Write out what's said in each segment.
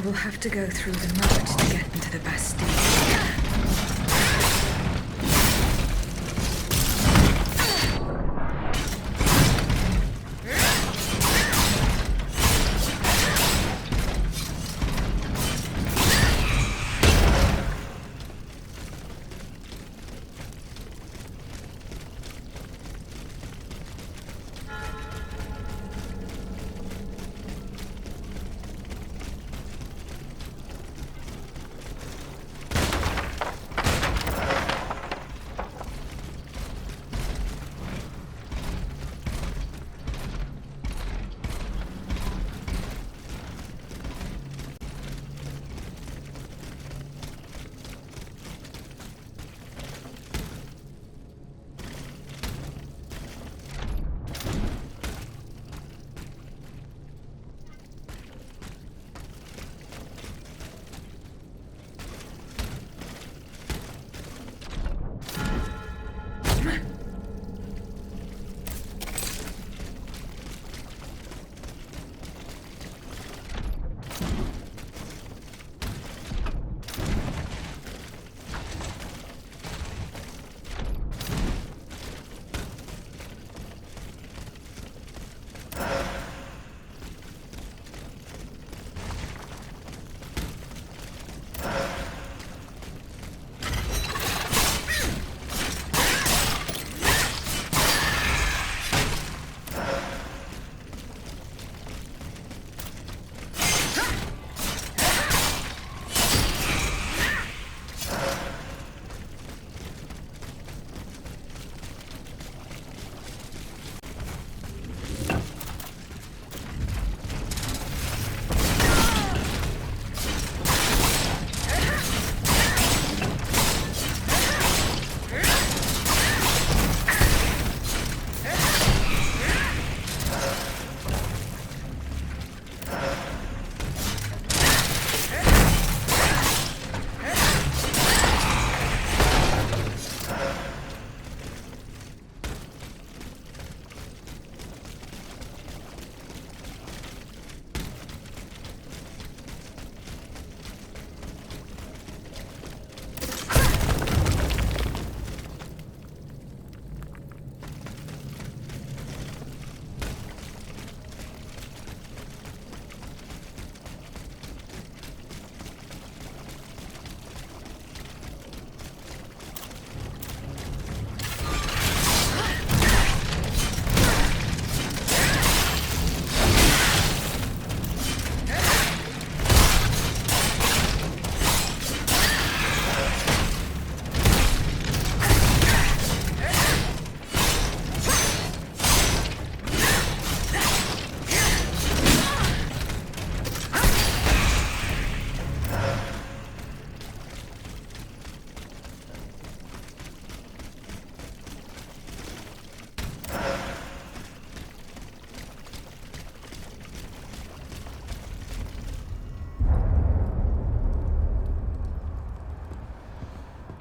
I will have to go through the mud to get into the Bastille.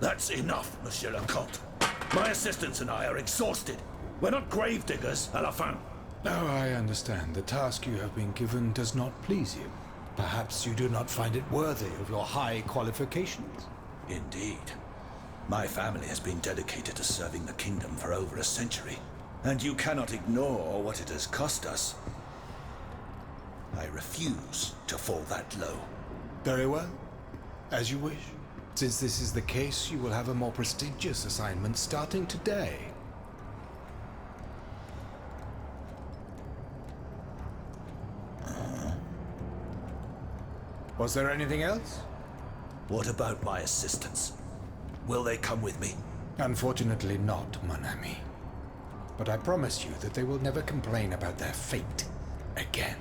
That's enough, Monsieur le Comte. My assistants and I are exhausted. We're not gravediggers, à la fin. Oh, I understand. The task you have been given does not please you. Perhaps you do not find it worthy of your high qualifications. Indeed. My family has been dedicated to serving the kingdom for over a century, and you cannot ignore what it has cost us. I refuse to fall that low. Very well. As you wish. Since this is the case, you will have a more prestigious assignment starting today. Was there anything else? What about my assistants? Will they come with me? Unfortunately not, mon ami. But I promise you that they will never complain about their fate again.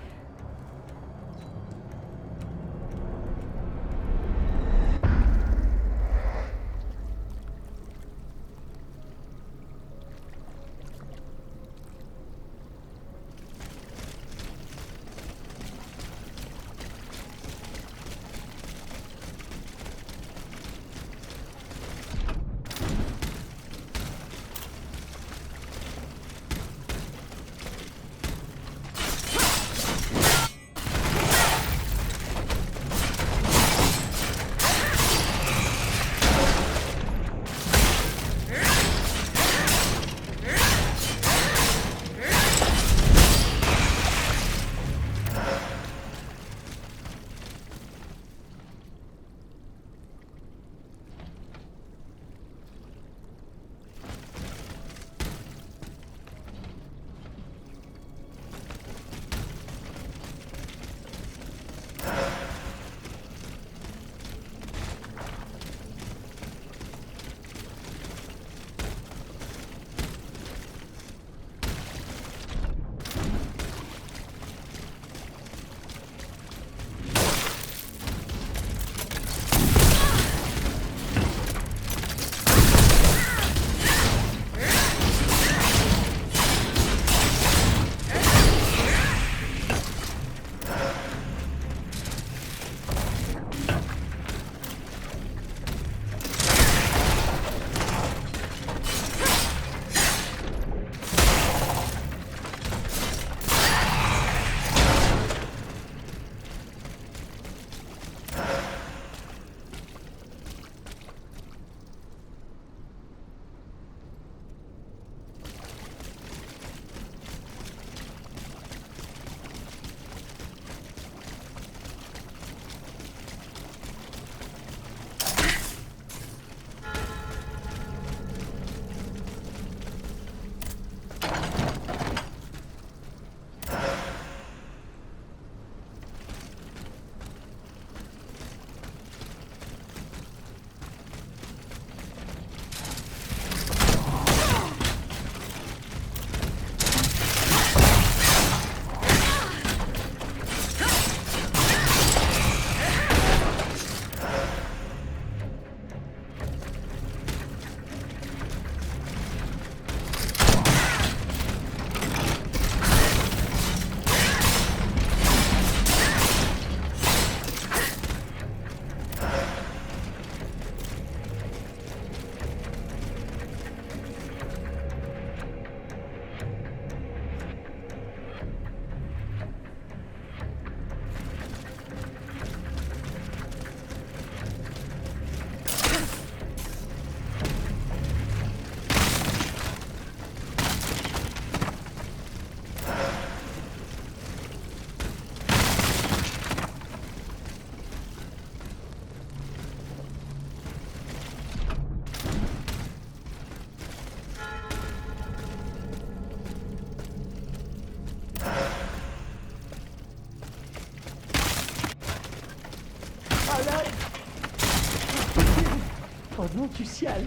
Au nom du ciel.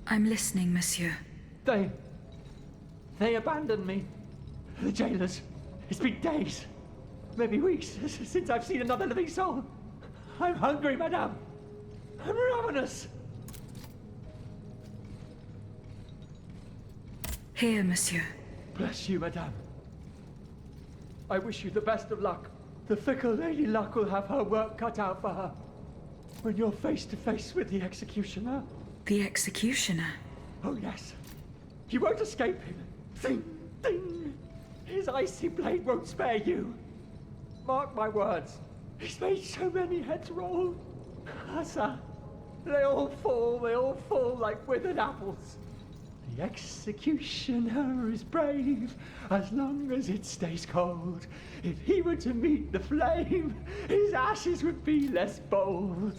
I'm listening, monsieur. They abandoned me. The jailers. It's been days, maybe weeks, since I've seen another living soul. I'm hungry, madame. I'm ravenous. Here, monsieur. Bless you, madame. I wish you the best of luck. The fickle Lady Luck will have her work cut out for her. When you're face to face with the executioner. The executioner? Oh, yes. You won't escape him. Ding, ding. His icy blade won't spare you. Mark my words. He's made so many heads roll. Sir, they all fall like withered apples. The executioner is brave as long as it stays cold. If he were to meet the flame, his ashes would be less bold.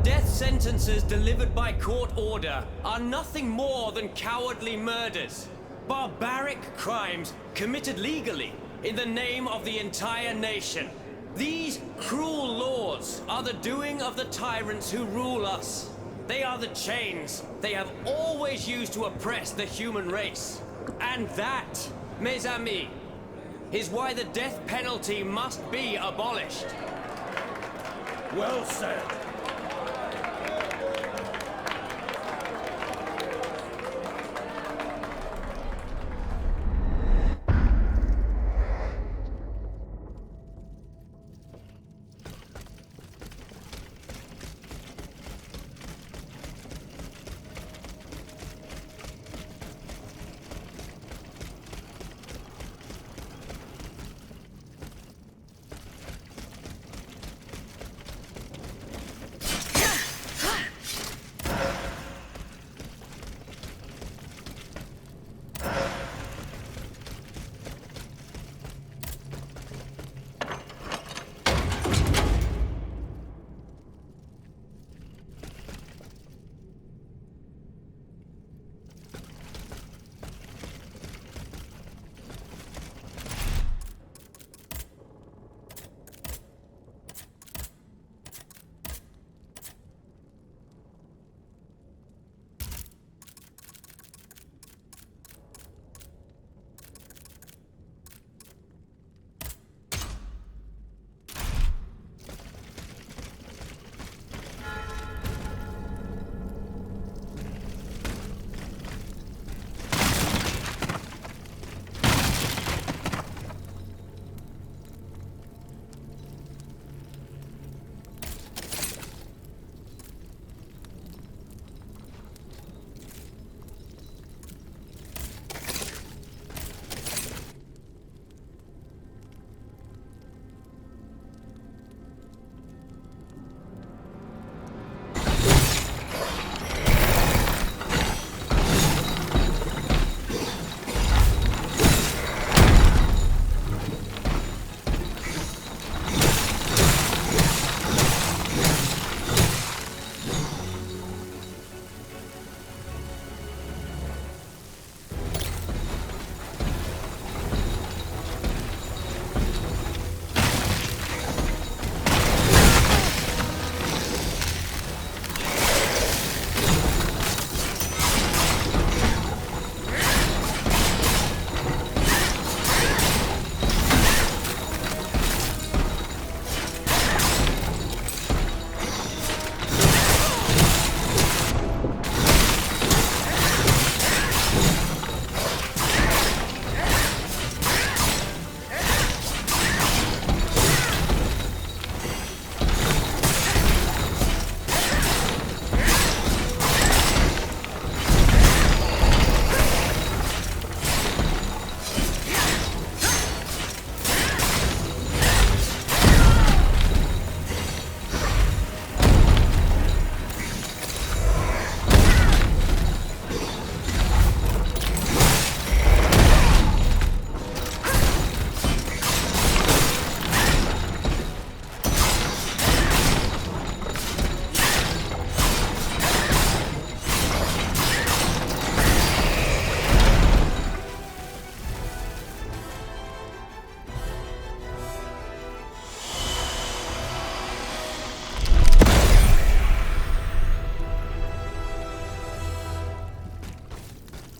death sentences delivered by court order are nothing more than cowardly murders. Barbaric crimes committed legally in the name of the entire nation. These cruel laws are the doing of the tyrants who rule us. They are the chains they have always used to oppress the human race. And that, mes amis, is why the death penalty must be abolished. Well said.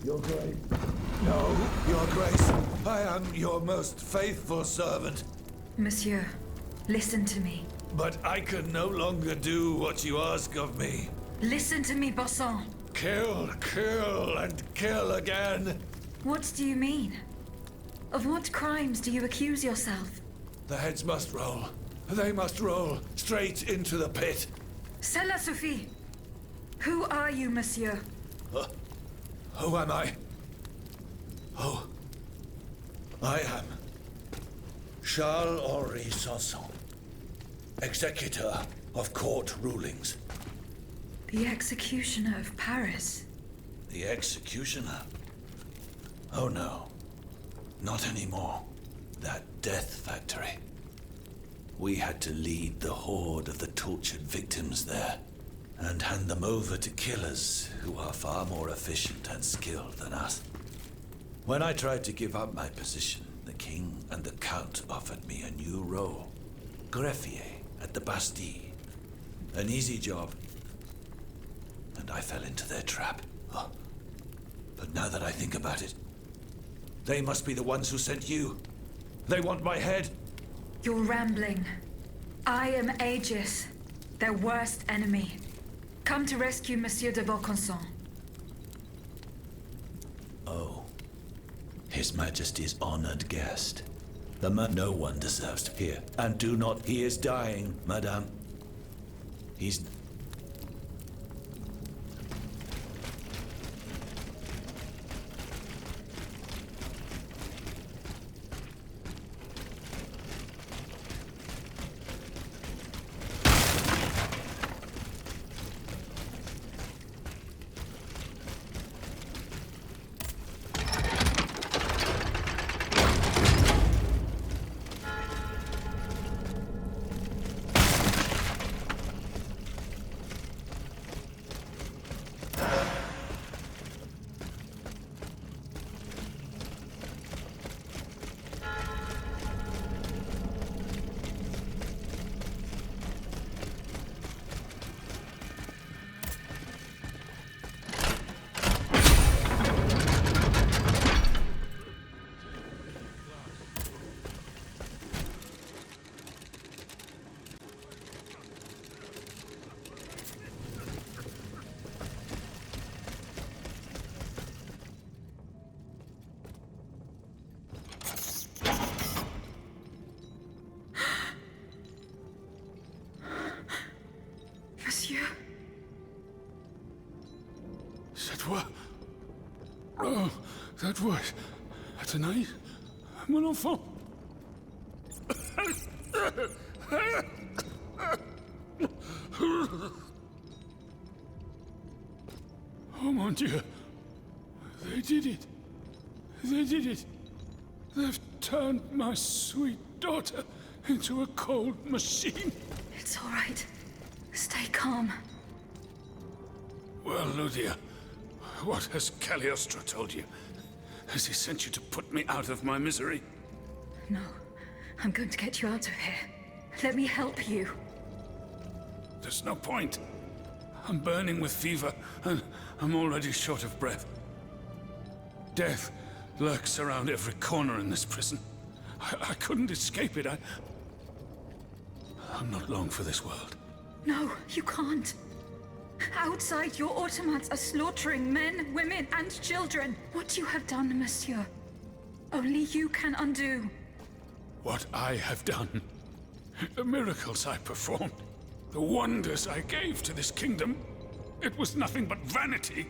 Your Grace. No, Your Grace. I am your most faithful servant. Monsieur, listen to me. But I can no longer do what you ask of me. Listen to me, Bossan. Kill, kill, and kill again. What do you mean? Of what crimes do you accuse yourself? The heads must roll. They must roll straight into the pit. Cela suffit. Who are you, monsieur? Who am I? Oh, I am Charles-Henri Sanson, executor of court rulings. The executioner of Paris. The executioner? Oh no, not anymore. That death factory. We had to lead the horde of the tortured victims there. and hand them over to killers who are far more efficient and skilled than us. When I tried to give up my position, the king and the count offered me a new role, greffier at the Bastille. An easy job, and I fell into their trap. Oh. But now that I think about it, they must be the ones who sent you. They want my head. You're rambling. I am Aegis, their worst enemy. Come to rescue Monsieur de Vaucanson. Oh. His Majesty's honored guest. The man no one deserves to hear. And do not, he is dying, madame. He's... Monsieur. Oh, that was Athénaïs, mon enfant. Oh mon Dieu, they did it. They did it. They've turned my sweet daughter into a cold machine. It's all right. Stay calm. Well, Ludia, what has Cagliostro told you? Has he sent you to put me out of my misery? No. I'm going to get you out of here. Let me help you. There's no point. I'm burning with fever, and I'm already short of breath. Death lurks around every corner in this prison. I couldn't escape it. I'm not long for this world. No, you can't. Outside, your automats are slaughtering men, women, and children. What you have done, monsieur, only you can undo. What I have done, the miracles I performed, the wonders I gave to this kingdom, it was nothing but vanity.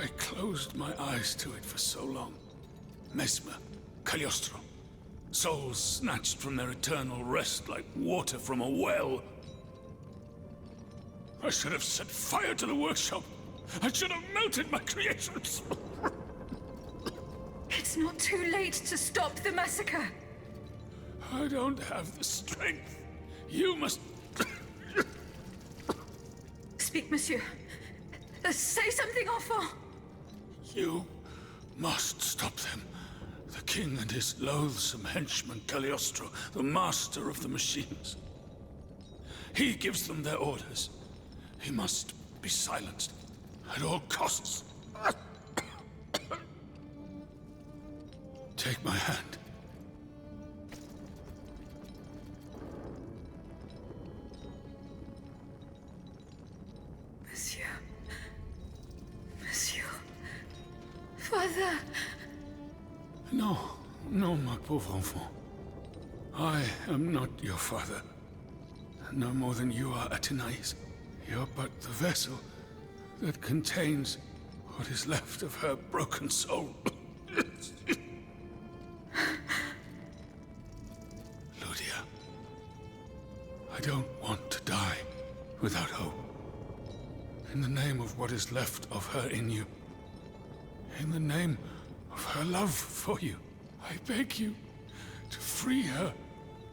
I closed my eyes to it for so long. Mesmer, Cagliostro, souls snatched from their eternal rest like water from a well. I should have set fire to the workshop. I should have melted my creations. It's not too late to stop the massacre. I don't have the strength. You must... Speak, monsieur. Say something, enfant. You must stop them. The king and his loathsome henchman, Cagliostro, the master of the machines. He gives them their orders. He must be silenced at all costs. Take my hand. Monsieur. Monsieur. Father. No, no, my pauvre enfant. I am not your father. No more than you are Athénaïs. You're but the vessel that contains what is left of her broken soul. Ludia, I don't want to die without hope. In the name of what is left of her in you, in the name of her love for you, I beg you to free her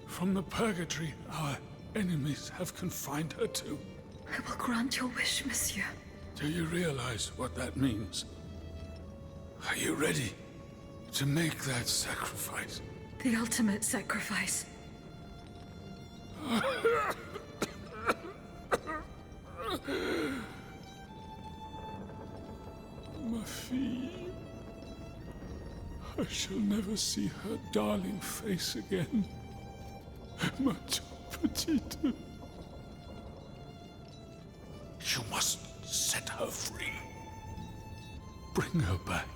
from the purgatory our enemies have confined her to. I will grant your wish, monsieur. Do you realize what that means? Are you ready to make that sacrifice? The ultimate sacrifice. Ma fille. I shall never see her darling face again. Ma petite. You must set her free. Bring her back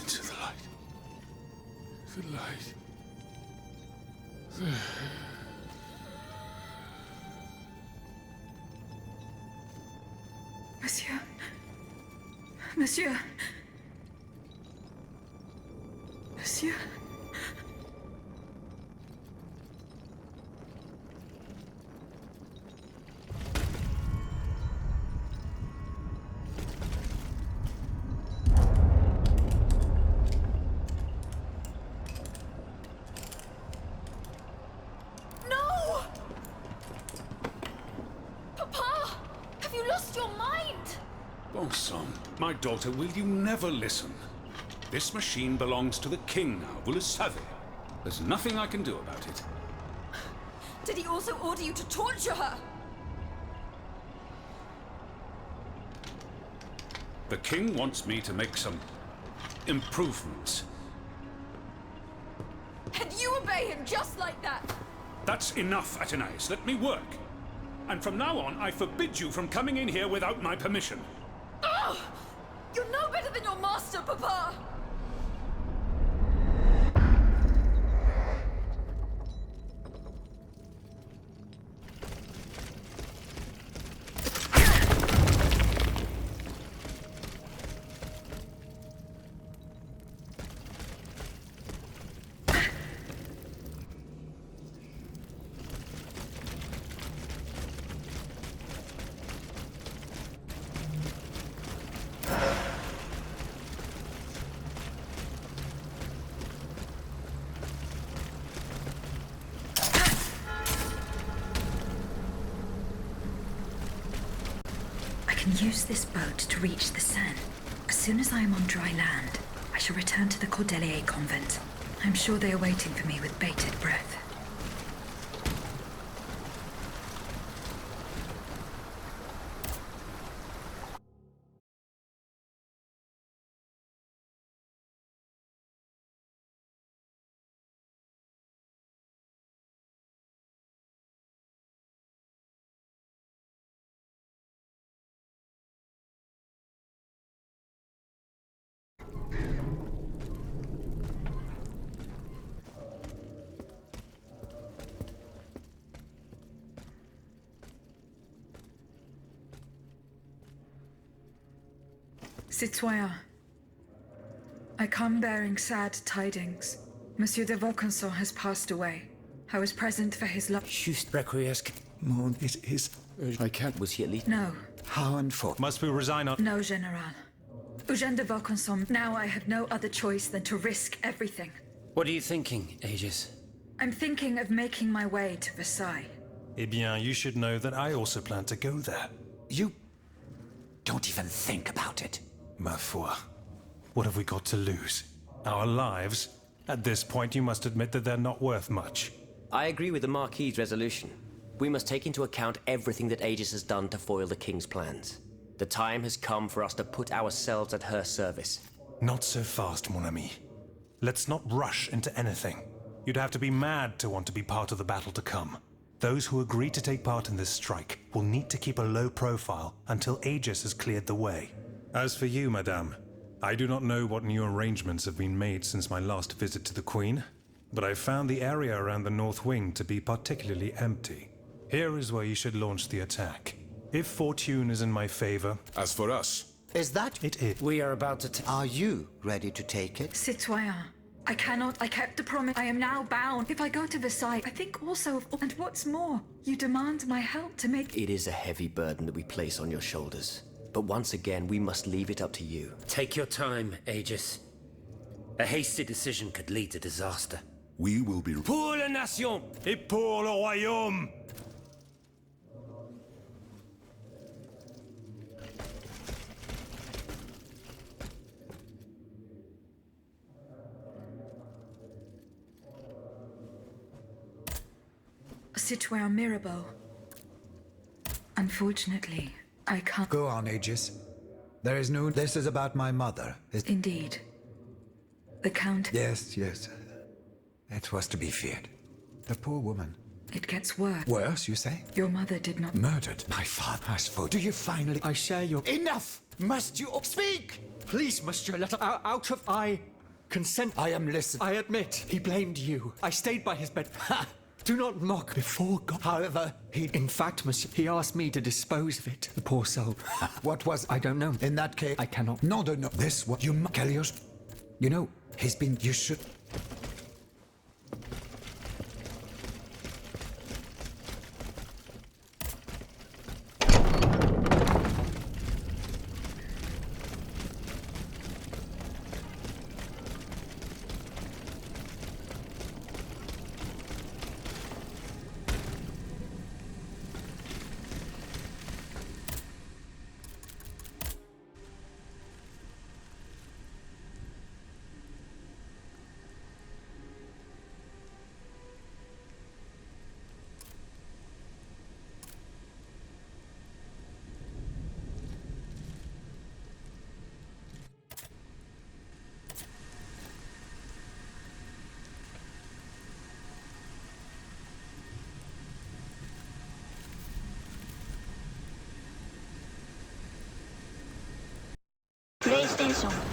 into the light. The light. Monsieur. Monsieur. Monsieur. No! Papa! Have you lost your mind? Bon sang, my daughter, will you never listen? This machine belongs to the king now, vous le savez. There's nothing I can do about it. Did he also order you to torture her? The king wants me to make some improvements. And you obey him just like that? That's enough, Athenais. Let me work. And from now on, I forbid you from coming in here without my permission. Ugh! You're no better than your master, Papa! I can use this boat to reach the Seine. As soon as I am on dry land, I shall return to the Cordelier convent. I'm sure they are waiting for me with bated breath. Citoyen, I come bearing sad tidings. Monsieur de Vaucanson has passed away. I was present for his love. Just requiesce. Mon, it is. I can't. Was he at least? No, How unfortunate. Must we resign our... no, General. Eugène de Vaucanson, now I have no other choice than to risk everything. What are you thinking, Aegis? I'm thinking of making my way to Versailles. Eh bien, you should know that I also plan to go there. You don't even think about it. Ma foi. What have we got to lose? Our lives? At this point, you must admit that they're not worth much. I agree with the Marquis's resolution. We must take into account everything that Aegis has done to foil the King's plans. The time has come for us to put ourselves at her service. Not so fast, mon ami. Let's not rush into anything. You'd have to be mad to want to be part of the battle to come. Those who agree to take part in this strike will need to keep a low profile until Aegis has cleared the way. As for you, madame, I do not know what new arrangements have been made since my last visit to the Queen, but I found the area around the North Wing to be particularly empty. Here is where you should launch the attack. If fortune is in my favor... As for us, Is that? It is. We are about to. Are you ready to take it? Citoyen, I cannot. I kept the promise. I am now bound. If I go to Versailles, I think also of... And what's more, you demand my help to make... It is a heavy burden that we place on your shoulders. But once again, we must leave it up to you. Take your time, Aegis. A hasty decision could lead to disaster. we will be... Pour la nation! Et pour le royaume! Citoyen Mirabeau. Unfortunately, I can't. Go on, Aegis. There is no... This is about my mother. Indeed. The Count... Yes, yes. It was to be feared. The poor woman. It gets worse. Worse, you say? Your mother did not... Murdered my father's foe. Do you finally... I share your... Enough! Must you speak? Please, Monsieur, let us... Out of... I consent. I am listening. I admit, he blamed you. I stayed by his bed. Ha! Do not mock before God. However, he... In fact, Monsieur, he asked me to dispose of it. The poor soul. What was... I don't know. In that case... I cannot. No, no, no. This what you... Kelios. You know, he's been... You should... PlayStation